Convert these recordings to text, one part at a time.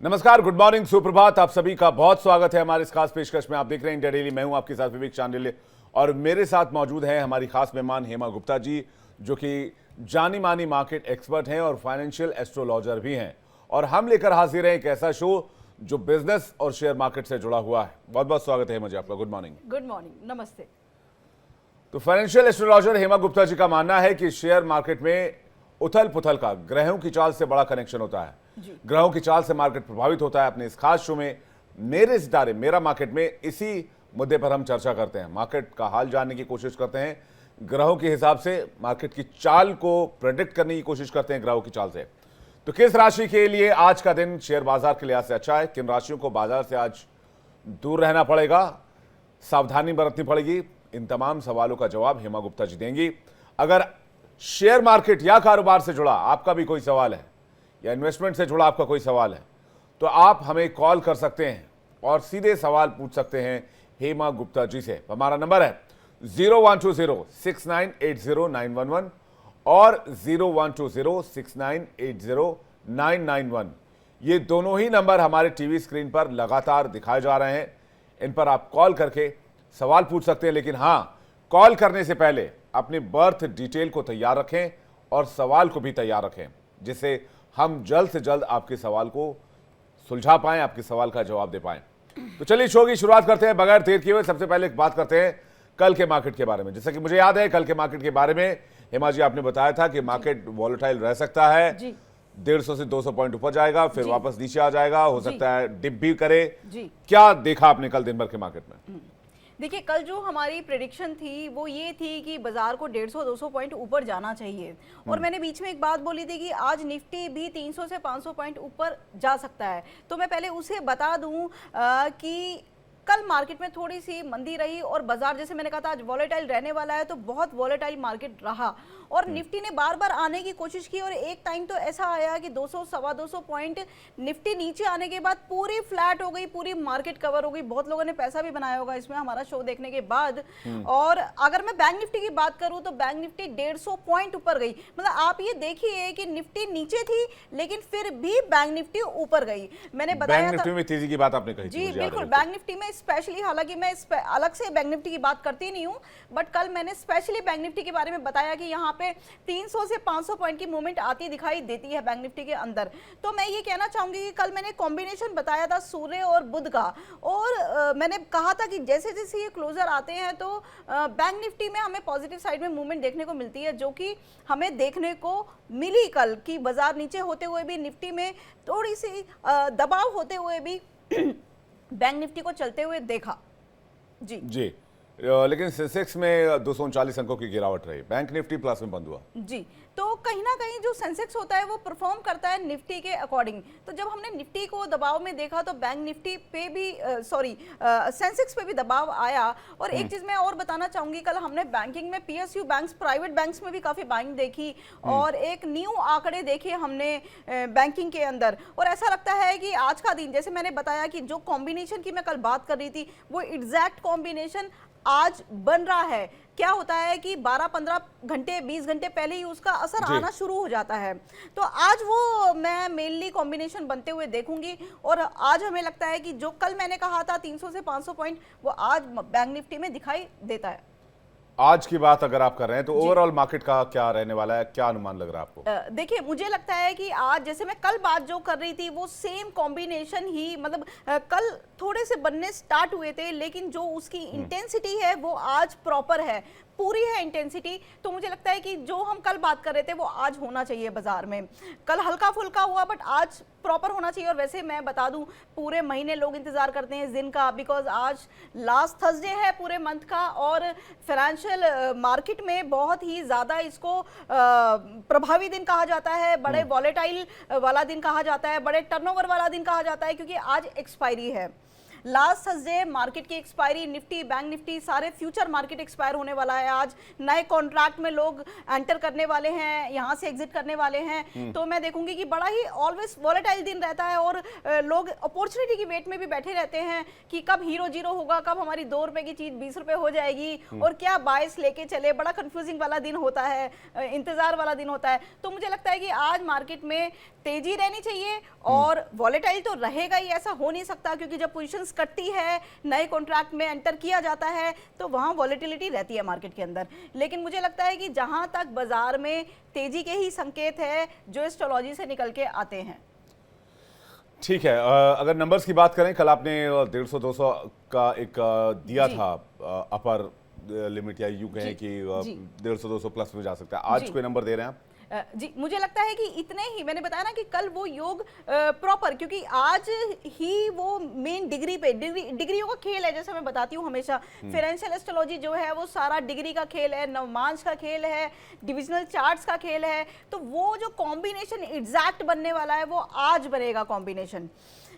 नमस्कार, good morning, सुप्रभात। आप सभी का बहुत स्वागत है हमारे इस खास पेशकश में। आप देख रहे हैं इंडिया डेली। मैं हूं आपके साथ विवेक चांडिल्य और मेरे साथ मौजूद हैं हमारी खास मेहमान हेमा गुप्ता जी, जो कि जानी मानी मार्केट एक्सपर्ट हैं और फाइनेंशियल एस्ट्रोलॉजर भी हैं। और हम लेकर हाजिर हैं एक ऐसा शो जो बिजनेस और शेयर मार्केट से जुड़ा हुआ है। बहुत बहुत स्वागत है हेमा जी आपका। Good morning. गुड मॉर्निंग, नमस्ते। तो फाइनेंशियल एस्ट्रोलॉजर हेमा गुप्ता जी का मानना है कि शेयर मार्केट में उथल पुथल का ग्रहों की चाल से बड़ा कनेक्शन होता है। ग्रहों की चाल से मार्केट प्रभावित होता है। अपने इस खास शो में मेरे सितारे मेरा मार्केट में इसी मुद्दे पर हम चर्चा करते हैं, मार्केट का हाल जानने की कोशिश करते हैं, ग्रहों के हिसाब से मार्केट की चाल को प्रेडिक्ट करने की कोशिश करते हैं ग्रहों की चाल से। तो किस राशि के लिए आज का दिन शेयर बाजार के लिहाज से अच्छा है, किन राशियों को बाजार से आज दूर रहना पड़ेगा, सावधानी बरतनी पड़ेगी, इन तमाम सवालों का जवाब हेमा गुप्ता जी देंगी। अगर शेयर मार्केट या कारोबार से जुड़ा आपका भी कोई सवाल है या इन्वेस्टमेंट से जुड़ा आपका कोई सवाल है तो आप हमें कॉल कर सकते हैं और सीधे सवाल पूछ सकते हैं हेमा गुप्ता जी से। हमारा नंबर है 012069809111 और 012069809191। ये दोनों ही नंबर हमारे टीवी स्क्रीन पर लगातार दिखाए जा रहे हैं। इन पर आप कॉल करके सवाल पूछ सकते हैं, लेकिन हाँ, कॉल करने से पहले अपनी बर्थ डिटेल को तैयार रखें और सवाल को भी तैयार रखें, जिससे हम जल्द से जल्द आपके सवाल को सुलझा पाएं, आपके सवाल का जवाब दे पाएं। तो चलिए शो की शुरुआत करते हैं बगैर देर किए हुए। सबसे पहले बात करते हैं कल के मार्केट के बारे में। जैसा कि मुझे याद है, कल के मार्केट के बारे में हेमा जी आपने बताया था कि मार्केट वॉलेटाइल रह सकता है, 150 से 200 पॉइंट ऊपर जाएगा, फिर वापस नीचे आ जाएगा, हो सकता है डिप भी करे। क्या देखा आपने कल दिन भर के मार्केट में? देखिए, कल जो हमारी प्रेडिक्शन थी वो ये थी कि बाजार को 150-200 पॉइंट ऊपर जाना चाहिए। और मैंने बीच में एक बात बोली थी कि आज निफ्टी भी 300 से 500 पॉइंट ऊपर जा सकता है। तो मैं पहले उसे बता दूं कि कल मार्केट में थोड़ी सी मंदी रही और बाजार, जैसे मैंने कहा था, आज वॉलेटाइल रहने वाला है, तो बहुत वॉलेटाइल मार्केट रहा और निफ्टी ने बार बार आने की कोशिश की और एक टाइम तो ऐसा आया कि 200 सवा 200 पॉइंट निफ्टी नीचे आने के बाद पूरी फ्लैट हो गई, पूरी मार्केट कवर हो गई। बहुत लोगों ने पैसा भी बनाया होगा इसमें हमारा शो देखने के बाद। और अगर मैं बैंक निफ्टी की बात करूं तो बैंक निफ्टी 150 पॉइंट ऊपर गई। मतलब आप ये देखिए कि निफ्टी नीचे थी लेकिन फिर भी बैंक निफ्टी ऊपर गई। मैंने बताया बैंक निफ्टी में तेजी की बात आपने कही थी। जी बिल्कुल, बैंक निफ्टी में स्पेशली, हालांकि मैं अलग से बैंक निफ्टी की बात करती नहीं हूं, बट कल मैंने स्पेशली बैंक निफ्टी के बारे में बताया कि यहाँ पे 300 से 500 पॉइंट की मूवमेंट आती दिखाई देती है बैंक निफ्टी के अंदर। तो मैं ये कहना चाहूंगी कि कल मैंने कॉम्बिनेशन बताया था सूर्य और बुध का, और मैंने कहा था कि जैसे जैसे ये क्लोजर आते हैं तो बैंक निफ्टी में हमें पॉजिटिव साइड में मूवमेंट देखने को मिलती है, जो कि हमें देखने को मिली कल की बाजार नीचे होते हुए भी निफ्टी में थोड़ी सी दबाव होते हुए भी बैंक निफ्टी को चलते हुए देखा। जी लेकिन सेंसेक्स में 239 अंकों की गिरावट रही, बैंक निफ्टी प्लस में बंद हुआ। जी, तो कहीं ना कहीं जो सेंसेक्स होता है वो परफॉर्म करता है निफ्टी के अकॉर्डिंग। तो जब हमने निफ्टी को दबाव में देखा तो बैंक निफ्टी पे भी सेंसेक्स पे भी दबाव आया। और एक चीज मैं और बताना चाहूंगी, कल हमने बैंकिंग में पीएसयू बैंक्स, प्राइवेट बैंक्स में भी काफी बाइंग देखी और एक न्यू आंकड़े देखे हमने बैंकिंग के अंदर। और ऐसा लगता है कि आज का दिन, जैसे मैंने बताया कि जो कॉम्बिनेशन की मैं कल बात कर रही थी वो एग्जैक्ट कॉम्बिनेशन आज बन रहा है। क्या होता है कि 12-15 घंटे 20 घंटे पहले ही उसका असर आना शुरू हो जाता है। तो आज वो मैं मेनली कॉम्बिनेशन बनते हुए देखूंगी और आज हमें लगता है कि जो कल मैंने कहा था 300 से 500 पॉइंट, वो आज बैंक निफ्टी में दिखाई देता है। आज की बात अगर आप कर रहे हैं तो ओवरऑल मार्केट का क्या रहने वाला है, क्या अनुमान लग रहा है आपको? देखिए, मुझे लगता है कि आज जैसे मैं कल बात जो कर रही थी वो सेम कॉम्बिनेशन ही, मतलब कल थोड़े से बनने स्टार्ट हुए थे लेकिन जो उसकी इंटेंसिटी है वो आज प्रॉपर है, पूरी है इंटेंसिटी। तो मुझे लगता है कि जो हम कल बात कर रहे थे वो आज होना चाहिए बाजार में। कल हल्का फुल्का हुआ बट आज प्रॉपर होना चाहिए। और वैसे मैं बता दूं, पूरे महीने लोग इंतजार करते हैं इस दिन का, बिकॉज आज लास्ट थर्सडे है पूरे मंथ का और फाइनेंशियल मार्केट में बहुत ही ज्यादा इसको प्रभावी दिन कहा जाता है, बड़े वॉलेटाइल वाला दिन कहा जाता है, बड़े टर्नओवर वाला दिन कहा जाता है, क्योंकि आज एक्सपायरी है। लास्ट थर्सडे मार्केट की एक्सपायरी, निफ्टी, बैंक निफ्टी, सारे फ्यूचर मार्केट एक्सपायर होने वाला है आज। नए कॉन्ट्रैक्ट में लोग एंटर करने वाले हैं, यहाँ से एग्जिट करने वाले हैं। तो मैं देखूंगी कि बड़ा ही ऑलवेज वॉलेटाइल दिन रहता है और लोग अपॉर्चुनिटी की वेट में भी बैठे रहते हैं कि कब हीरो जीरो होगा, कब हमारी 2 रुपए की चीज 20 रुपए हो जाएगी और क्या बायस लेके चले। बड़ा कंफ्यूजिंग वाला दिन होता है, इंतजार वाला दिन होता है। तो मुझे लगता है कि आज मार्केट में तेजी रहनी चाहिए और वॉलेटाइल तो रहेगा ही, ऐसा हो नहीं सकता क्योंकि जब पोजीशंस कटती है, नए कॉन्ट्रैक्ट में एंटर किया जाता है तो वहां वॉलेटिलिटी रहती है मार्केट के अंदर। लेकिन मुझे लगता है कि जहां तक बाजार में तेजी के ही संकेत है जो एस्ट्रोलॉजी से निकल के आते हैं। ठीक है, अगर नंबर्स की बात करें, कल आपने 150-200 का एक दिया था अपर लिमिट, या यूं कहें कि 150-200 प्लस में जा सकता है। आज कोई नंबर दे रहे हैं आप? जी, मुझे लगता है कि इतने ही, मैंने बताया ना कि कल वो योग प्रॉपर, क्योंकि आज ही वो मेन डिग्रियों का खेल है। जैसे मैं बताती हूँ हमेशा, फाइनेंशियल एस्ट्रोलॉजी जो है वो सारा डिग्री का खेल है, नवमांश का खेल है, डिविजनल चार्ट्स का खेल है। तो वो जो कॉम्बिनेशन एग्जैक्ट बनने वाला है वो आज बनेगा कॉम्बिनेशन,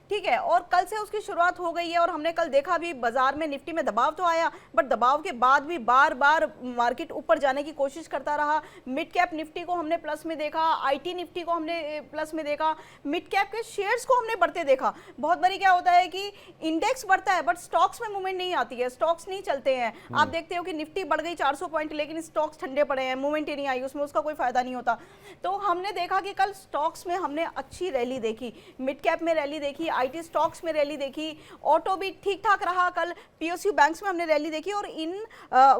ठीक है। और कल से उसकी शुरुआत हो गई है और हमने कल देखा भी बाजार में निफ्टी में दबाव तो आया, बट दबाव के बाद भी बार बार मार्केट ऊपर जाने की कोशिश करता रहा। मिड कैप निफ्टी को हमने प्लस में देखा, आईटी निफ्टी को हमने प्लस में देखा, मिड कैप के शेयर्स को हमने बढ़ते देखा। बहुत बारी क्या होता है कि इंडेक्स बढ़ता है बट स्टॉक्स में मूवमेंट नहीं आती है, स्टॉक्स नहीं चलते हैं। आप देखते हो कि निफ्टी बढ़ गई 400 पॉइंट, लेकिन स्टॉक्स ठंडे पड़े हैं, मूवमेंट ही नहीं आई, उसमें उसका कोई फायदा नहीं होता। तो हमने देखा कि कल स्टॉक्स में हमने अच्छी रैली देखी, मिड कैप में रैली देखी, आईटी स्टॉक्स में रैली देखी, ऑटो भी ठीक ठाक रहा। कल पीएसयू बैंक्स में हमने रैली देखी और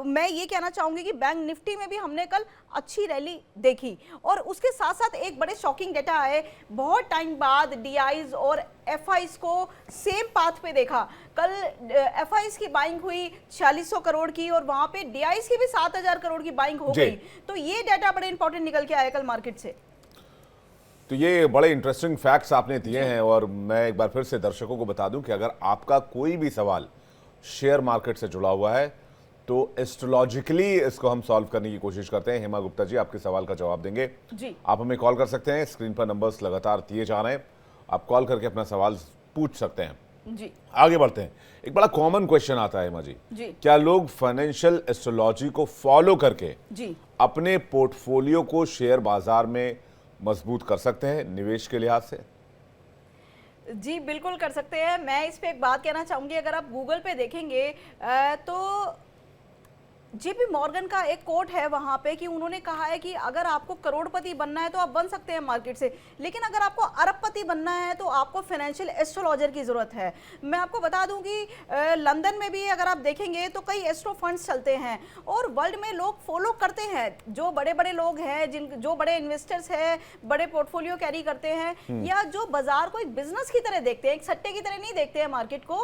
मैं ये कहना चाहूंगी कि बैंक निफ्टी में भी हमने कल अच्छी रैली देखी। और उसके साथ साथ एक बड़े शॉकिंग डेटा आए, बहुत टाइम बाद डीआईज और एफआईज को सेम पाथ पे देखा। कल एफआईज की बाइंग हुई 4600 करोड़ की और वहां पे डीआईज की भी 7000 करोड़ की बाइंग हो गई। तो ये डेटा बड़े इंपॉर्टेंट निकल के आया कल मार्केट से। तो ये बड़े इंटरेस्टिंग फैक्ट्स आपने दिए हैं और मैं एक बार फिर से दर्शकों को बता दूं कि अगर आपका कोई भी सवाल शेयर मार्केट से जुड़ा हुआ है तो एस्ट्रोलॉजिकली इसको हम सॉल्व करने की कोशिश करते हैं। हेमा गुप्ता जी आपके सवाल का जवाब देंगे जी। आप हमें कॉल कर सकते हैं, स्क्रीन पर नंबर्स लगातार दिए जा रहे हैं, आप कॉल करके अपना सवाल पूछ सकते हैं जी। आगे बढ़ते हैं। एक बड़ा कॉमन क्वेश्चन आता है हेमा जी, क्या लोग फाइनेंशियल एस्ट्रोलॉजी को फॉलो करके जी अपने पोर्टफोलियो को शेयर बाजार में मजबूत कर सकते हैं निवेश के लिहाज से? जी बिल्कुल कर सकते हैं। मैं इस पे एक बात कहना चाहूंगी, अगर आप गूगल पे देखेंगे तो जेपी मॉर्गन का एक कोट है वहां पे कि उन्होंने कहा है कि अगर आपको करोड़पति बनना है तो आप बन सकते हैं मार्केट से, लेकिन अगर आपको अरबपति बनना है तो आपको फाइनेंशियल एस्ट्रोलॉजर की जरूरत है। मैं आपको बता दूं कि लंदन में भी अगर आप देखेंगे तो कई एस्ट्रो फंड्स चलते हैं और वर्ल्ड में लोग फॉलो करते हैं। जो बड़े बड़े लोग हैं, जो बड़े इन्वेस्टर्स हैं, बड़े पोर्टफोलियो कैरी करते हैं या जो बाजार को एक बिजनेस की तरह देखते हैं, एक सट्टे की तरह नहीं देखते हैं मार्केट को,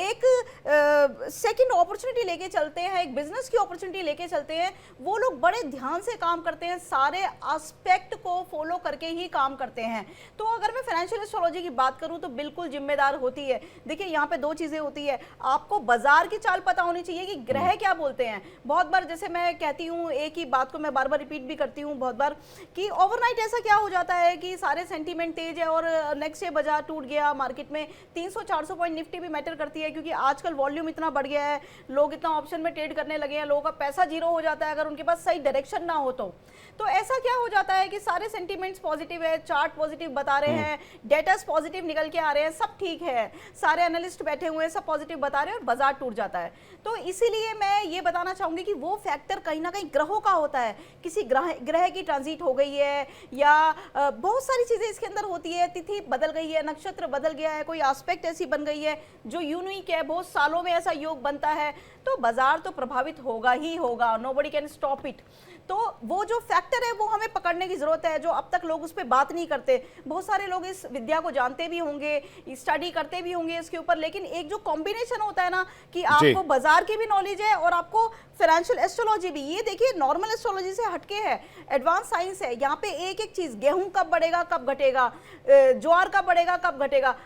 एक सेकेंड अपॉर्चुनिटी लेके चलते हैं, एक बिजनेस की अपॉर्चुनिटी लेके चलते हैं, वो लोग बड़े ध्यान से काम करते हैं, सारे एस्पेक्ट को फॉलो करके ही काम करते हैं। तो अगर मैं फाइनेंशियल एस्ट्रोलॉजी की बात करूं तो बिल्कुल जिम्मेदार होती है। देखिए यहाँ पे दो चीजें होती है, आपको बाजार की चाल पता होनी चाहिए कि ग्रह क्या बोलते हैं। बहुत बार जैसे मैं कहती हूँ, एक ही बात को मैं बार बार रिपीट भी करती हूँ बहुत बार, कि ओवरनाइट ऐसा क्या हो जाता है कि सारे सेंटीमेंट तेज है और नेक्स्ट डे बाजार टूट गया। मार्केट में 300-400 पॉइंट निफ्टी भी मैटर करती है क्योंकि आजकल वॉल्यूम इतना बढ़ गया है, लोग इतना ऑप्शन में ट्रेड करने लगे हैं, लोगों का पैसा जीरो हो जाता है अगर उनके पास सही डायरेक्शन ना हो तो ऐसा क्या हो जाता है कि सारे सेंटीमेंट्स पॉजिटिव है, चार्ट पॉजिटिव बता रहे हैं, डेटास पॉजिटिव निकल के आ रहे हैं, सब ठीक है, सारे एनालिस्ट बैठे हुए हैं, सब पॉजिटिव बता रहे हैं और बाजार टूट जाता है। तो इसीलिए मैं ये बताना चाहूंगी कि वो फैक्टर कहीं ना कहीं ग्रहों का होता है। किसी ग्रह की ट्रांजिट हो गई है या बहुत सारी चीजें इसके अंदर होती है, तिथि बदल गई है, नक्षत्र बदल गया है, कोई एस्पेक्ट ऐसी बन गई है जो यूनिक है, बहुत सालों में ऐसा योग बनता है, तो बाजार तो प्रभावित होगा ही होगा, नोबडी कैन स्टॉप इट। तो वो जो फैक्टर है वो हमें पकड़ने की जरूरत है, जो अब तक लोग उस पर बात नहीं करते। बहुत सारे लोग इस विद्या को जानते भी होंगे, स्टडी करते भी होंगे इसके ऊपर, लेकिन एक जो कॉम्बिनेशन होता है ना कि आपको बाजार की भी नॉलेज है और आपको फाइनेंशियल एस्ट्रोलॉजी भी, ये देखिए नॉर्मल एस्ट्रोलॉजी से हटके है, एडवांस साइंस है। यहाँ पे एक एक चीज, गेहूं कब बढ़ेगा कब घटेगा, ज्वार कब बढ़ेगा कब घटेगा,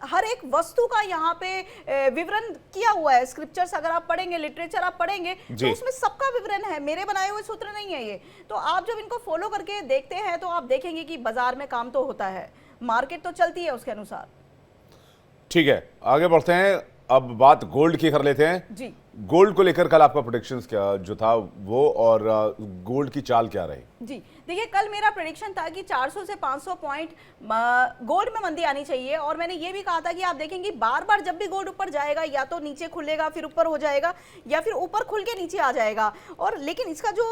हर एक वस्तु का यहाँ पे विवरण किया हुआ है। स्क्रिप्चर्स अगर आप पढ़ेंगे, लिटरेचर आप पढ़ेंगे तो उसमें सबका विवरण है, मेरे बनाए हुए सूत्र नहीं है ये। तो आप जब इनको फॉलो करके देखते हैं तो आप देखेंगे कि बाजार में काम तो होता है, मार्केट तो चलती है उसके अनुसार। ठीक है, आगे बढ़ते हैं। अब बात गोल्ड की कर लेते हैं जी। गोल्ड को लेकर कल आपका प्रेडिक्शंस क्या जो था वो, और गोल्ड की चाल क्या रही? जी देखिए, कल मेरा प्रेडिक्शन था कि 400 से 500 पॉइंट गोल्ड में मंदी आनी चाहिए, और मैंने ये भी कहा था कि आप देखेंगे बार बार जब भी गोल्ड ऊपर जाएगा या तो नीचे खुलेगा फिर ऊपर हो जाएगा, या फिर ऊपर खुल के नीचे आ जाएगा, और लेकिन इसका जो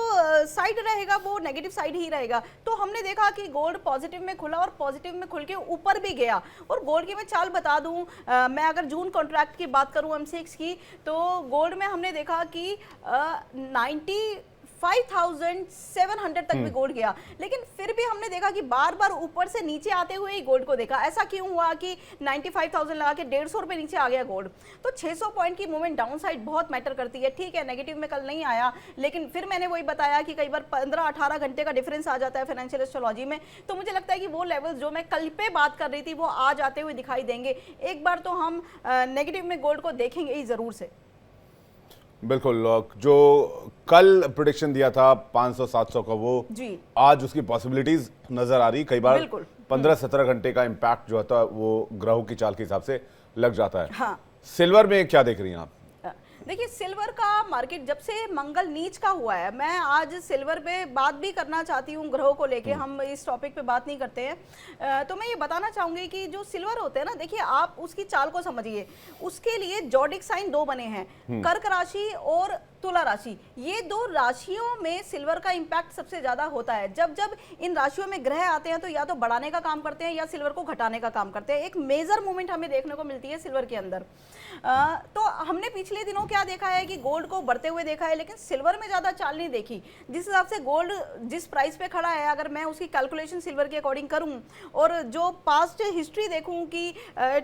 साइड रहेगा वो नेगेटिव साइड ही रहेगा। तो हमने देखा कि गोल्ड पॉजिटिव में खुला और पॉजिटिव में खुल के ऊपर भी गया। और गोल्ड की मैं चाल बता दूं, मैं अगर जून कॉन्ट्रैक्ट की बात करूं M6 की, तो गोल्ड में हमने देखा कि 95,700 तक भी गोल्ड गया, लेकिन फिर भी हमने देखा कि बार बार ऊपर से नीचे आते हुए ही गोल्ड को देखा। ऐसा क्यों हुआ कि 95,000 लगा के 150 रुपए नीचे आ गया गोल्ड? तो 600 पॉइंट की मूवमेंट डाउन साइड बहुत मैटर करती है। ठीक है, नेगेटिव में कल नहीं आया, लेकिन फिर मैंने वही बताया कि कई बार 15-18 घंटे का डिफरेंस आ जाता है फाइनेंशियल एस्ट्रोलॉजी में। तो मुझे लगता है कि वो लेवल जो मैं कल पे बात कर रही थी वो आज आते हुए दिखाई देंगे। एक बार तो हम नेगेटिव में गोल्ड को देखेंगे ही जरूर से। बिल्कुल, जो कल प्रेडिक्शन दिया था 500-700 का, वो जी आज उसकी पॉसिबिलिटीज नजर आ रही। कई बार बिल्कुल। 15-17 घंटे का इम्पैक्ट जो होता है वो ग्रहों की चाल के हिसाब से लग जाता है। हाँ। सिल्वर में क्या देख रही हैं आप? देखिए, सिल्वर का मार्केट जब से मंगल नीच का हुआ है, मैं आज सिल्वर पे बात भी करना चाहती हूँ ग्रहों को लेके। हम इस टॉपिक पे बात नहीं करते हैं, तो मैं ये बताना चाहूंगी कि जो सिल्वर होते हैं ना, देखिए आप उसकी चाल को समझिए। उसके लिए जॉडिक साइन 2 बने हैं, कर्क राशि और तुला राशि। ये 2 राशियों में सिल्वर का इंपैक्ट सबसे ज्यादा होता है। जब जब इन राशियों में ग्रह आते हैं तो या तो बढ़ाने का काम करते हैं या सिल्वर को घटाने का काम करते हैं। एक मेजर मूवमेंट हमें देखने को मिलती है सिल्वर के अंदर। तो हमने पिछले दिनों क्या देखा है कि गोल्ड को बढ़ते हुए देखा है, लेकिन सिल्वर में ज्यादा चाल नहीं देखी। जिस हिसाब से गोल्ड जिस प्राइस पे खड़ा है, अगर मैं उसकी कैलकुलेशन सिल्वर के अकॉर्डिंग करूं और जो पास्ट हिस्ट्री देखूं कि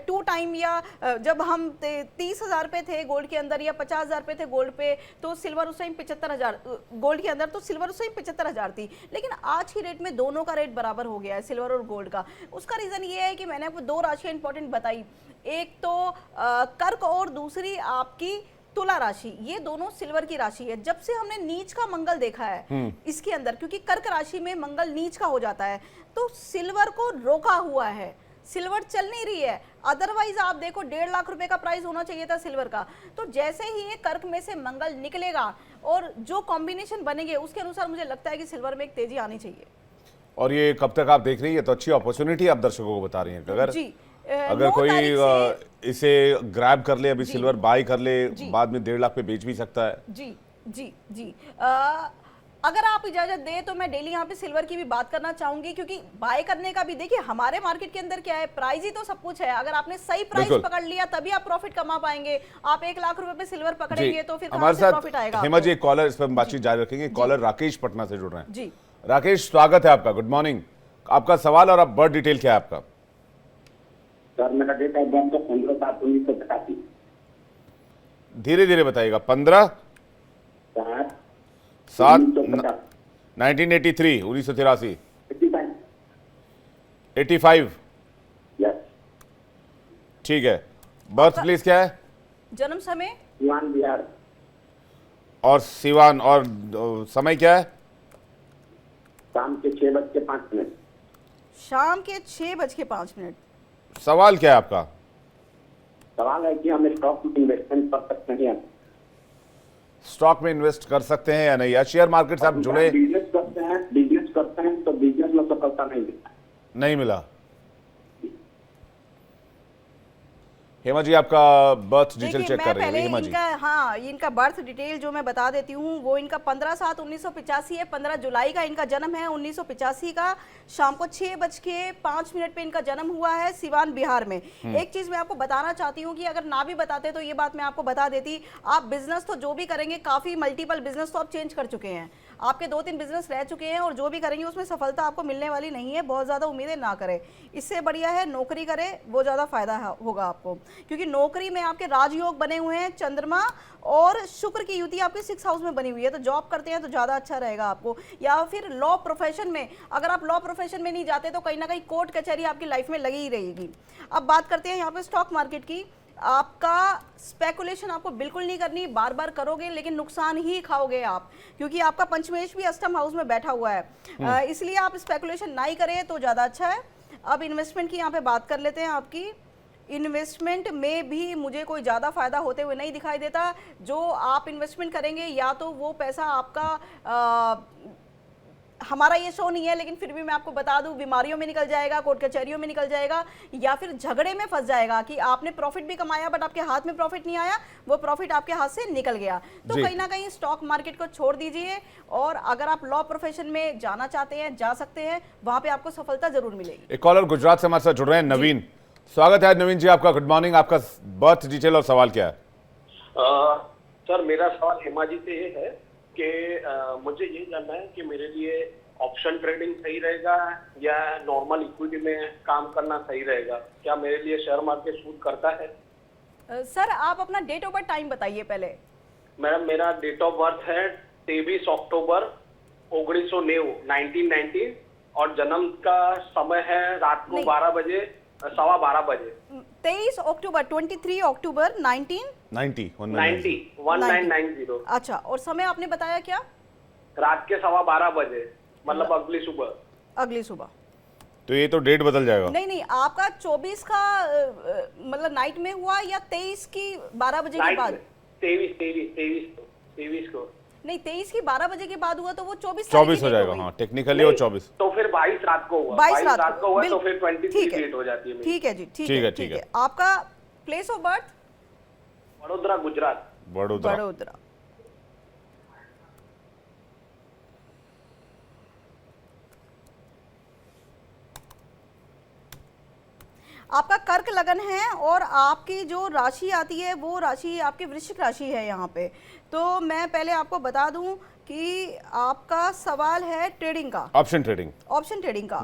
2 टाइम या जब हम 30,000 पे थे गोल्ड के अंदर या 50,000 पे थे गोल्ड पे, तो सिल्वर उस टाइम 75,000 गोल्ड के अंदर, तो सिल्वर उस टाइम 75,000 थी। लेकिन आज की रेट में दोनों का रेट बराबर हो गया है, सिल्वर और गोल्ड का। उसका रीजन ये है कि मैंने आपको 2 राशियां इंपॉर्टेंट बताई, एक तो कर्क और दूसरी आपकी तुला राशि। ये दोनों सिल्वर की राशि है। जब से हमने नीच का मंगल देखा है इसके अंदर, क्योंकि कर्क राशि में मंगल नीच का हो जाता है, तो सिल्वर को रोका हुआ है, सिल्वर चल नहीं रही है। अदरवाइज आप देखो 1.5 लाख रुपए का प्राइस होना चाहिए था सिल्वर का। तो जैसे ही ये कर्क में से मंगल निकलेगा और जो कॉम्बिनेशन बनेंगे उसके अनुसार मुझे लगता है कि सिल्वर में एक तेजी आनी चाहिए। और ये कब तक आप देख रही है? तो अच्छी अपॉर्चुनिटी आप दर्शकों को बता रही हैं। अगर कोई इसे ग्रैब कर ले, अभी सिल्वर बाय कर ले, बाद में 1.5 लाख पे बेच भी सकता है। जी जी जी। अगर आप इजाजत दें तो मैं डेली यहाँ पे सिल्वर की भी बात करना चाहूंगी, क्योंकि बाय करने का भी देखिए हमारे मार्केट के अंदर क्या है, प्राइस ही तो सब कुछ है। अगर आपने सही प्राइस पकड़ लिया तभी आप प्रॉफिट कमा पाएंगे। आप 1 लाख रुपए पे सिल्वर पकड़ेंगे तो फिर हमारे साथ प्रॉफिट आएगा। हेमा जी, कॉलर, इस पर हम बातचीत जारी रखेंगे। कॉलर राकेश पटना से जुड़ रहे हैं। जी राकेश, स्वागत है आपका। Good morning. आपका सवाल और आप बर्थ डिटेल क्या है आपका? सर मेरा डेट ऑफ बर्थ 15/7/1985। धीरे धीरे बताइएगा। 15/7/1983, 1983। 85। यस। ठीक है। बर्थ प्लेस क्या है? जन्म समय सिवान बिहार। और सिवान। और समय क्या है? शाम के 6:05। शाम के 6:05। सवाल क्या है आपका? सवाल है कि हम स्टॉक में इन्वेस्टमेंट कर सकते हैं? स्टॉक में इन्वेस्ट कर सकते हैं या नहीं, या शेयर मार्केट से आप जुड़े? बिजनेस करते हैं तो बिजनेस में सफलता नहीं मिलता। नहीं मिला। हेमा जी, आपका बर्थ डिटेल चेक कर रही है हेमा जी। इनका बर्थ डिटेल जो मैं बता देती हूँ वो इनका 15/7/1985 है। 15 जुलाई का इनका जन्म है 1985 का। शाम को 6:05 पे इनका जन्म हुआ है सिवान बिहार में। एक चीज मैं आपको बताना चाहती हूँ कि अगर ना भी बताते तो ये बात मैं आपको बता देती। आप बिजनेस तो जो भी करेंगे, काफी मल्टीपल बिजनेस तो आप चेंज कर चुके हैं, आपके 2-3 बिजनेस रह चुके हैं, और जो भी करेंगे उसमें सफलता आपको मिलने वाली नहीं है। बहुत ज्यादा उम्मीदें ना करें, इससे बढ़िया है नौकरी करें, वो ज्यादा फायदा होगा आपको। क्योंकि नौकरी में आपके राजयोग बने हुए हैं, चंद्रमा और शुक्र की युति आपके 6th हाउस में बनी हुई है, तो जॉब करते हैं तो ज्यादा अच्छा रहेगा आपको। या फिर लॉ प्रोफेशन में, अगर आप लॉ प्रोफेशन में नहीं जाते तो कहीं ना कहीं कोर्ट कचहरी आपकी लाइफ में लगी ही रहेगी। अब बात करते हैं यहाँ पे स्टॉक मार्केट की। आपका स्पेकुलेशन आपको बिल्कुल नहीं करनी, बार बार करोगे लेकिन नुकसान ही खाओगे आप, क्योंकि आपका पंचमेश भी अष्टम हाउस में बैठा हुआ है। इसलिए आप स्पेकुलेशन ना ही करें तो ज्यादा अच्छा है। अब इन्वेस्टमेंट की यहाँ पे बात कर लेते हैं आपकी। इन्वेस्टमेंट में भी मुझे कोई ज़्यादा फायदा होते हुए नहीं दिखाई देता। जो आप इन्वेस्टमेंट करेंगे या तो वो पैसा आपका हमारा ये शो नहीं है, लेकिन फिर भी मैं आपको बता दूं, बीमारियों में निकल जाएगा, कोर्ट कचहरियों में निकल जाएगा, या फिर झगड़े में फंस जाएगा कि आपने प्रॉफिट भी कमाया बट आपके हाथ में प्रॉफिट नहीं आया, वो प्रॉफिट आपके हाथ से निकल गया। तो कहीं ना कहीं स्टॉक मार्केट को छोड़ दीजिए, और अगर आप लॉ प्रोफेशन में जाना चाहते हैं जा सकते हैं, वहां पे आपको सफलता जरूर मिलेगी। एक कॉलर गुजरात से हमारे साथ जुड़ रहे हैं, नवीन। स्वागत है नवीन जी आपका, गुड मॉर्निंग। आपका बर्थ डिटेल और सवाल क्या है? सर मेरा सवाल हेमा जी से ये है कि मुझे ये जानना है कि मेरे लिए ऑप्शन ट्रेडिंग सही रहेगा या नॉर्मल इक्विटी में काम करना सही रहेगा। क्या मेरे लिए शेयर मार्केट सूट करता है? सर आप अपना डेट ऑफ बर्थ टाइम बताइए पहले। मैडम मेरा डेट ऑफ बर्थ है 23 अक्टूबर 1990 और जन्म का समय है रात को 12 बजे 12:15 बजे। 23 अक्टूबर 23 अक्टूबर 1990। अच्छा, और समय आपने बताया क्या? रात के 12:15 बजे, मतलब अगली सुबह। अगली सुबह। तो ये तो डेट बदल जाएगा। नहीं, आपका 24 का मतलब नाइट में हुआ या 23 की 12 बजे के बाद? 23 को नहीं, 23 की 12 बजे के बाद हुआ तो वो 24 हो जाएगा। हाँ, टेक्निकली वो 24। तो फिर 22 रात को हुआ। 22 रात को हुआ तो फिर 23 डेट हो जाती है। ठीक है जी, ठीक है। है। आपका place of birth? Vadodara, Gujarat. Vadodara. आपका कर्क लगन है और आपकी जो राशि आती है वो राशि आपकी वृश्चिक राशि है यहाँ पे। तो मैं पहले आपको बता दूं कि आपका सवाल है ट्रेडिंग का, ऑप्शन ट्रेडिंग का।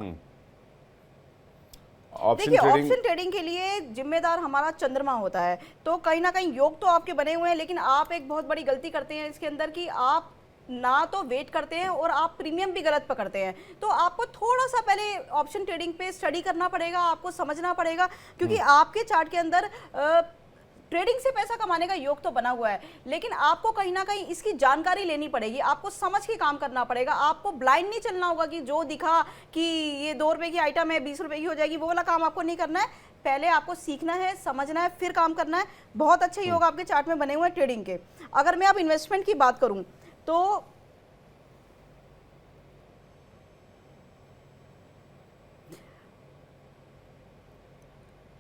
देखिए, ऑप्शन ट्रेडिंग के लिए जिम्मेदार हमारा चंद्रमा होता है, तो कहीं ना कहीं योग तो आपके बने हुए हैं, लेकिन आप एक बहुत बड़ी गलती करते हैं इसके अंदर कि आप ना तो वेट करते हैं और आप प्रीमियम भी गलत पकड़ते हैं। तो आपको थोड़ा सा पहले ऑप्शन ट्रेडिंग पे स्टडी करना पड़ेगा, आपको समझना पड़ेगा, क्योंकि आपके चार्ट के अंदर ट्रेडिंग से पैसा कमाने का योग तो बना हुआ है, लेकिन आपको कहीं ना कहीं इसकी जानकारी लेनी पड़ेगी, आपको समझ के काम करना पड़ेगा। आपको ब्लाइंड नहीं चलना होगा कि जो दिखा कि ये 2 रुपए की आइटम है 20 रुपए की हो जाएगी, वो वाला काम आपको नहीं करना है। पहले आपको सीखना है, समझना है, फिर काम करना है। बहुत अच्छे योग आपके चार्ट में बने हुए हैं ट्रेडिंग के। अगर मैं अब इन्वेस्टमेंट की बात करूं तो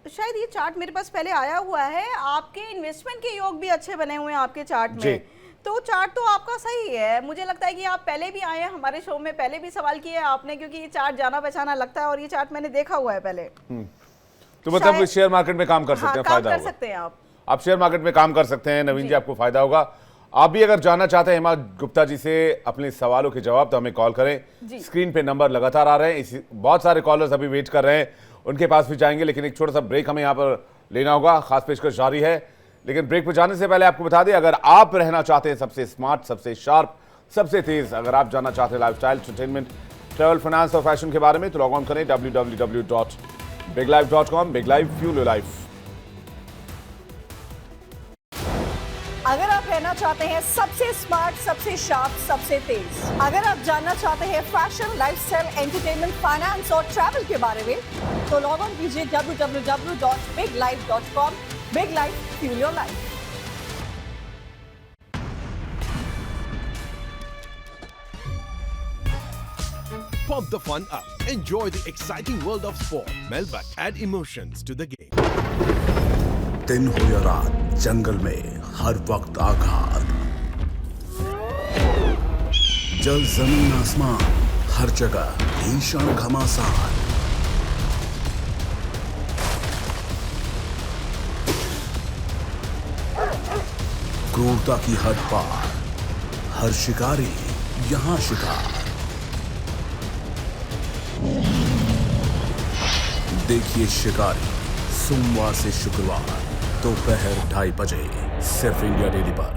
शायद ये चार्ट मेरे पास पहले आया हुआ है। आपके इन्वेस्टमेंट के योग भी अच्छे बने हुए हैं आपके चार्ट में, तो चार्ट तो आपका सही है। मुझे लगता है कि आप पहले भी आए हैं हमारे शो में, पहले भी सवाल किए आपने, क्योंकि ये चार्ट जाना पहचाना लगता है और ये चार्ट मैंने देखा हुआ है पहले। तो मतलब शेयर मार्केट में काम कर सकते हैं, फायदा कर सकते हैं आप शेयर मार्केट में काम कर सकते हैं। नवीन जी, आपको फायदा होगा। आप भी अगर जानना चाहते हैं हेमा गुप्ता जी से अपने सवालों के जवाब, तो हमें कॉल करें। स्क्रीन पे नंबर लगातार आ रहे हैं, बहुत सारे कॉलर्स अभी वेट कर रहे हैं, उनके पास भी जाएंगे, लेकिन एक छोटा सा ब्रेक हमें यहाँ पर लेना होगा। खास पेशकश जारी है, लेकिन ब्रेक पर जाने से पहले आपको बता दें, अगर आप रहना चाहते हैं सबसे स्मार्ट, सबसे शार्प, सबसे तेज, अगर आप जानना चाहते हैं लाइफस्टाइल, एंटरटेनमेंट, ट्रैवल, फाइनेंस और फैशन के बारे में, तो लॉग ऑन करें www.biglife.com। Big life, fuel your life. अगर आप रहना चाहते हैं सबसे स्मार्ट, सबसे शार्प, सबसे तेज, अगर आप जानना चाहते हैं फैशन, लाइफस्टाइल, एंटरटेनमेंट, फाइनेंस और ट्रैवल के बारे में, तो लॉग ऑन कीजिए www.biglife.com। Big life, fuel your life. Pump the fun up. Enjoy the exciting world of sport. Melbourne, add emotions to the game. दिन हो या रात, जंगल में हर वक्त आघात, जल जमीन आसमान, हर जगह भीषण घमासान। क्रूरता की हद पार, हर शिकारी यहां शिकार। देखिए शिकारी सोमवार से शुक्रवार दोपहर 2:30 बजे सिर्फ इंडिया डेली पर।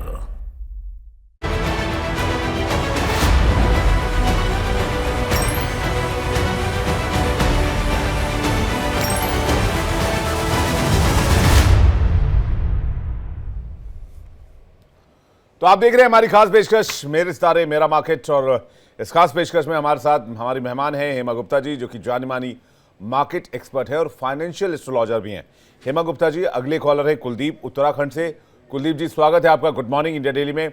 तो आप देख रहे हैं हमारी खास पेशकश मेरे सितारे मेरा मार्केट, और इस खास पेशकश में हमारे साथ हमारी मेहमान है हेमा गुप्ता जी, जो कि जानी मानी मार्केट एक्सपर्ट है और फाइनेंशियल एस्ट्रोलॉजर भी हैं। हेमा गुप्ता जी, अगले कॉलर है कुलदीप उत्तराखंड से। कुलदीप जी, स्वागत है आपका गुड मॉर्निंग इंडिया डेली में।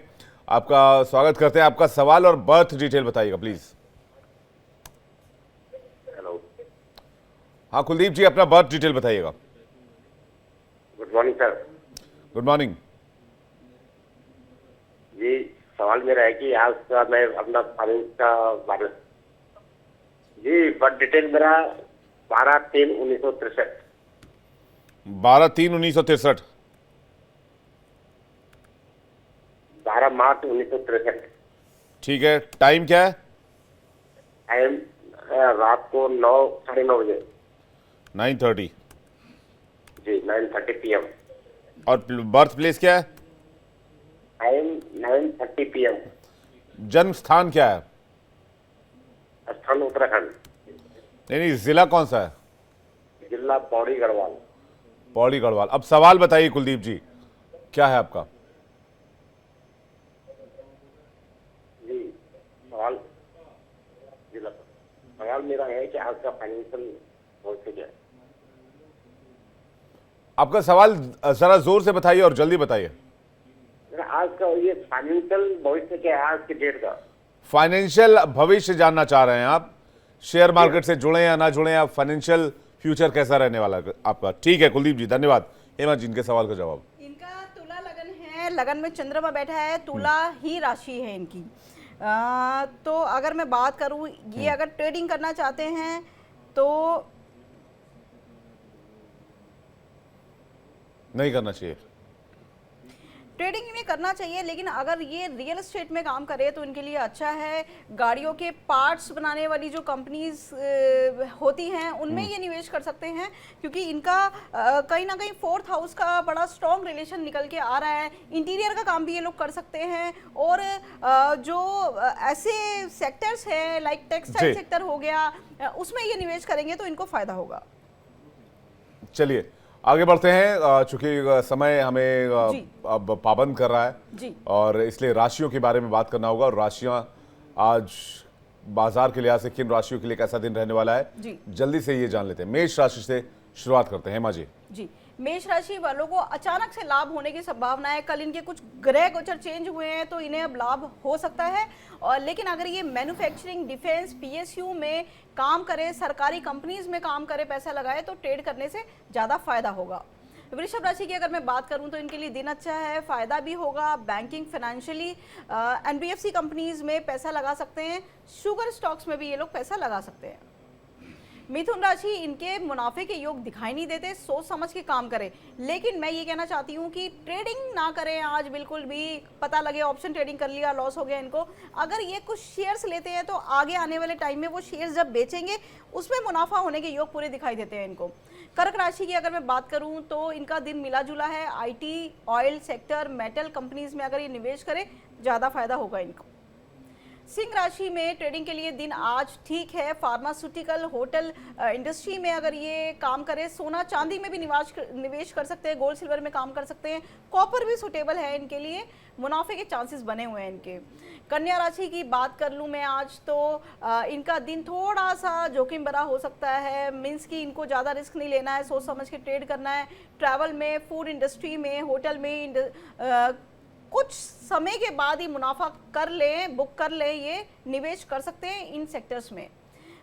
आपका स्वागत करते हैं। आपका सवाल और बर्थ डिटेल बताइएगा प्लीज। हेलो, हाँ कुलदीप जी, अपना बर्थ डिटेल बताइएगा। Good morning sir. Good morning जी, सवाल मेरा है कि आज का मैं अपना फाइनेंस का बारे जी, बर्थ डिटेल मेरा 12/3/1963। 12/3/1963। 12 मार्च 1963। ठीक है, टाइम क्या है? टाइम रात को 9:30 बजे। 9:30। जी, 9:30 PM। और बर्थ प्लेस क्या है? Time 9:30 PM। जन्म स्थान क्या है? स्थान उत्तराखंड। नहीं, जिला कौन सा है? जिला पौड़ी गढ़वाल। पौड़ी गढ़वाल। अब सवाल बताइए कुलदीप जी, क्या है आपका? जी, सवाल मेरा है कि आज का फाइनेंशियल भविष्य क्या है? आपका सवाल जरा जोर से बताइए और जल्दी बताइए। आज का ये फाइनेंशियल भविष्य क्या है आज की डेट का? फाइनेंशियल भविष्य जानना चाह रहे हैं आप? शेयर मार्केट से जुड़े या ना जुड़े, आप फाइनेंशियल फ्यूचर कैसा रहने वाला है आपका? ठीक है कुलदीप जी, धन्यवाद। हेमा जी, इनके सवाल का जवाब। इनका तुला लगन है, लगन में चंद्रमा बैठा है, तुला ही राशि है इनकी। तो अगर मैं बात करूं, ये अगर ट्रेडिंग करना चाहते हैं तो नहीं करना चाहिए। ट्रेडिंग इन्हें करना चाहिए, लेकिन अगर ये रियल एस्टेट में काम करे तो इनके लिए अच्छा है। गाड़ियों के पार्ट्स बनाने वाली जो कंपनीज होती हैं उनमें ये निवेश कर सकते हैं, क्योंकि इनका कहीं ना कहीं 4th हाउस का बड़ा स्ट्रॉन्ग रिलेशन निकल के आ रहा है। इंटीरियर का काम भी ये लोग कर सकते हैं, और जो ऐसे सेक्टर्स हैं लाइक टेक्सटाइल सेक्टर हो गया, उसमें ये निवेश करेंगे तो इनको फायदा होगा। चलिए आगे बढ़ते हैं, चूंकि समय हमें अब पाबंद कर रहा है जी। और इसलिए राशियों के बारे में बात करना होगा। और राशियां आज बाजार के लिहाज से किन राशियों के लिए कैसा दिन रहने वाला है जी। जल्दी से ये जान लेते हैं। मेष राशि से शुरुआत करते हैं। हेमा जी। जी, मेष राशि वालों को अचानक से लाभ होने की संभावना है। कल इनके कुछ ग्रह गोचर चेंज हुए हैं तो इन्हें अब लाभ हो सकता है। और लेकिन अगर ये मैन्युफैक्चरिंग, डिफेंस, PSU में काम करे, सरकारी कंपनीज में काम करे, पैसा लगाए तो ट्रेड करने से ज़्यादा फायदा होगा। वृषभ राशि की अगर मैं बात करूं तो इनके लिए दिन अच्छा है, फायदा भी होगा। बैंकिंग, फाइनेंशियली, NBFC कंपनीज में पैसा लगा सकते हैं। शुगर स्टॉक्स में भी ये लोग पैसा लगा सकते हैं। मिथुन राशि, इनके मुनाफे के योग दिखाई नहीं देते, सोच समझ के काम करें। लेकिन मैं ये कहना चाहती हूँ कि ट्रेडिंग ना करें आज बिल्कुल भी। पता लगे ऑप्शन ट्रेडिंग कर लिया, लॉस हो गया इनको। अगर ये कुछ शेयर्स लेते हैं तो आगे आने वाले टाइम में वो शेयर्स जब बेचेंगे उसमें मुनाफा होने के योग पूरे दिखाई देते हैं इनको। कर्क राशि की अगर मैं बात करूं तो इनका दिन मिला जुला है। IT, oil sector, metal companies में अगर ये निवेश करें ज़्यादा फायदा होगा इनको। सिंह राशि में ट्रेडिंग के लिए दिन आज ठीक है। फार्मास्यूटिकल, होटल इंडस्ट्री में अगर ये काम करे, सोना चांदी में भी निवेश कर सकते हैं, गोल्ड सिल्वर में काम कर सकते हैं। कॉपर भी सुटेबल है इनके लिए, मुनाफे के चांसेस बने हुए हैं इनके। कन्या राशि की बात कर लूँ मैं आज तो इनका दिन थोड़ा सा जोखिम भरा हो सकता है। मीन्स कि इनको ज़्यादा रिस्क नहीं लेना है, सोच समझ के ट्रेड करना है। ट्रैवल में, फूड इंडस्ट्री में, होटल में कुछ समय के बाद ही मुनाफा कर लें, बुक कर लें, ये निवेश कर सकते हैं इन सेक्टर्स में।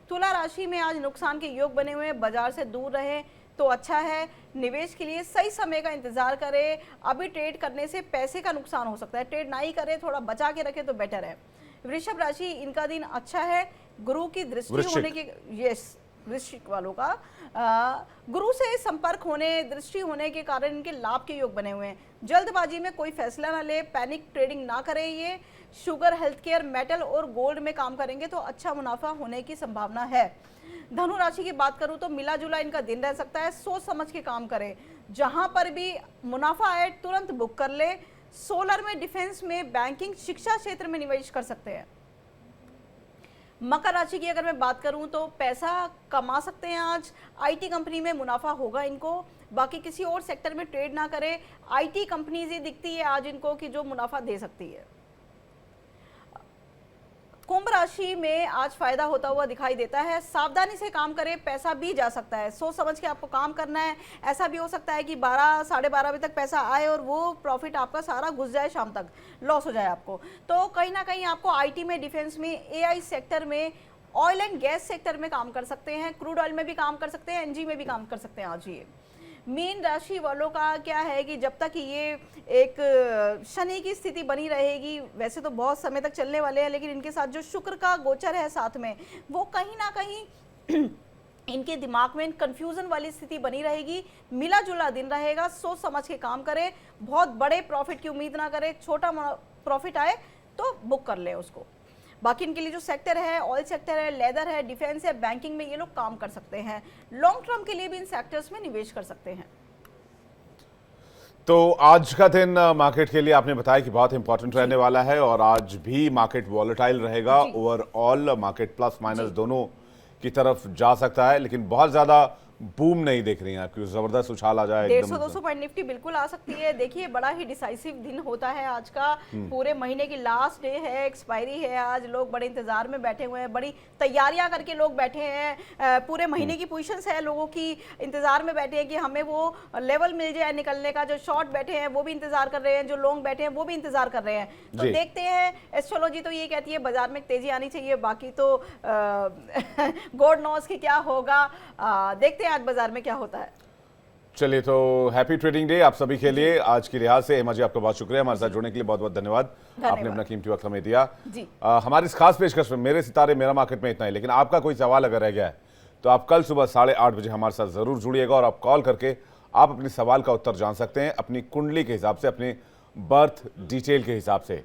तुला राशि में आज नुकसान के योग बने हुए हैं, बाजार से दूर रहें तो अच्छा है। निवेश के लिए सही समय का इंतजार करें। अभी ट्रेड करने से पैसे का नुकसान हो सकता है, ट्रेड ना ही करें, थोड़ा बचा के रखें तो बेटर है। वृषभ राशि, इनका दिन अच्छा है। गुरु की दृष्टि होने के, यस, वृश्चिक वालों का गुरु से संपर्क होने, दृष्टि होने के कारण इनके लाभ के योग बने हुए हैं। जल्दबाजी में कोई फैसला ना ले, पैनिक ट्रेडिंग ना करें। ये शुगर, हेल्थ केयर, मेटल और गोल्ड में काम करेंगे तो अच्छा मुनाफा होने की संभावना है। धनु राशि की बात करूं तो मिला जुला इनका दिन रह सकता है। सोच समझ के काम करें, जहां पर भी मुनाफा आए तुरंत बुक कर ले। सोलर में, डिफेंस में, बैंकिंग, शिक्षा क्षेत्र में निवेश कर सकते हैं। मकर राशि की अगर मैं बात करूं तो पैसा कमा सकते हैं आज। IT कंपनी में मुनाफा होगा इनको। बाकी किसी और सेक्टर में ट्रेड ना करें। IT कंपनीज ये दिखती है आज इनको कि जो मुनाफा दे सकती है। कुंभ राशि में आज फायदा होता हुआ दिखाई देता है। सावधानी से काम करें, पैसा भी जा सकता है, सोच समझ के आपको काम करना है। ऐसा भी हो सकता है कि 12 साढ़े 12 बजे तक पैसा आए और वो प्रॉफिट आपका सारा घुस जाए, शाम तक लॉस हो जाए आपको। तो कहीं ना कहीं आपको आईटी में, डिफेंस में, एआई सेक्टर में, ऑयल एंड गैस सेक्टर में काम कर सकते हैं, क्रूड ऑयल में भी काम कर सकते हैं, एनजी में भी काम कर सकते हैं आज ये। मीन राशि वालों का क्या है कि जब तक ये एक शनि की स्थिति बनी रहेगी, वैसे तो बहुत समय तक चलने वाले हैं, लेकिन इनके साथ जो शुक्र का गोचर है साथ में, वो कहीं ना कहीं इनके दिमाग में कंफ्यूजन वाली स्थिति बनी रहेगी। मिला जुला दिन रहेगा, सोच समझ के काम करें, बहुत बड़े प्रॉफिट की उम्मीद ना करें, छोटा प्रॉफिट आए तो बुक कर ले उसको। बाकी इनके लिए जो सेक्टर है, ऑयल सेक्टर है, लेदर है, डिफेंस है, बैंकिंग में ये लोग काम कर सकते हैं। लॉन्ग टर्म के लिए भी इन सेक्टर्स में निवेश कर सकते हैं। तो आज का दिन मार्केट के लिए आपने बताया कि बहुत इंपॉर्टेंट रहने वाला है और आज भी मार्केट वॉलेटाइल रहेगा। ओवरऑल मार्केट प्लस माइनस दोनों की तरफ जा सकता है, लेकिन बहुत ज्यादा बूम नहीं देख रही हैं आप, क्योंकि जबरदस्त उछाल आ जाए। 150-200 पॉइंट निफ्टी बिल्कुल आ सकती है। देखिए बड़ा ही डिसाइसिव दिन होता है आज का, पूरे महीने की लास्ट डे है, एक्सपायरी है आज। लोग बड़े इंतजार में बैठे हुए हैं, बड़ी तैयारियां करके लोग बैठे हैं। पूरे महीने की पोजीशंस है, लोगों की इंतजार में बैठे हैं कि हमें वो लेवल मिल जाए निकलने का। जो शॉर्ट बैठे हैं वो भी इंतजार कर रहे हैं, जो लॉन्ग बैठे हैं वो भी इंतजार कर रहे हैं। तो देखते हैं, एस्ट्रोलॉजी तो ये कहती है बाजार में तेजी आनी चाहिए, बाकी तो गॉड नोस कि क्या होगा। देखते हैं आज बाजार में क्या होता है। चलिए, तो हैप्पी ट्रेडिंग डे आप सभी के लिए। आज की लिहाज से हेमा जी आपका बहुत शुक्रिया, हमारे साथ जुड़ने के लिए बहुत बहुत धन्यवाद। आपने अपना कीमती वक्त हमें दिया। हमारी इस खास पेशकश में मेरे सितारे मेरा मार्केट में इतना ही, लेकिन आपका कोई सवाल अगर रह गया है तो आप कल सुबह 8:30 बजे हमारे साथ जरूर जुड़िएगा और आप कॉल करके आप अपने सवाल का उत्तर जान सकते हैं, अपनी कुंडली के हिसाब से, अपने बर्थ डिटेल के हिसाब से।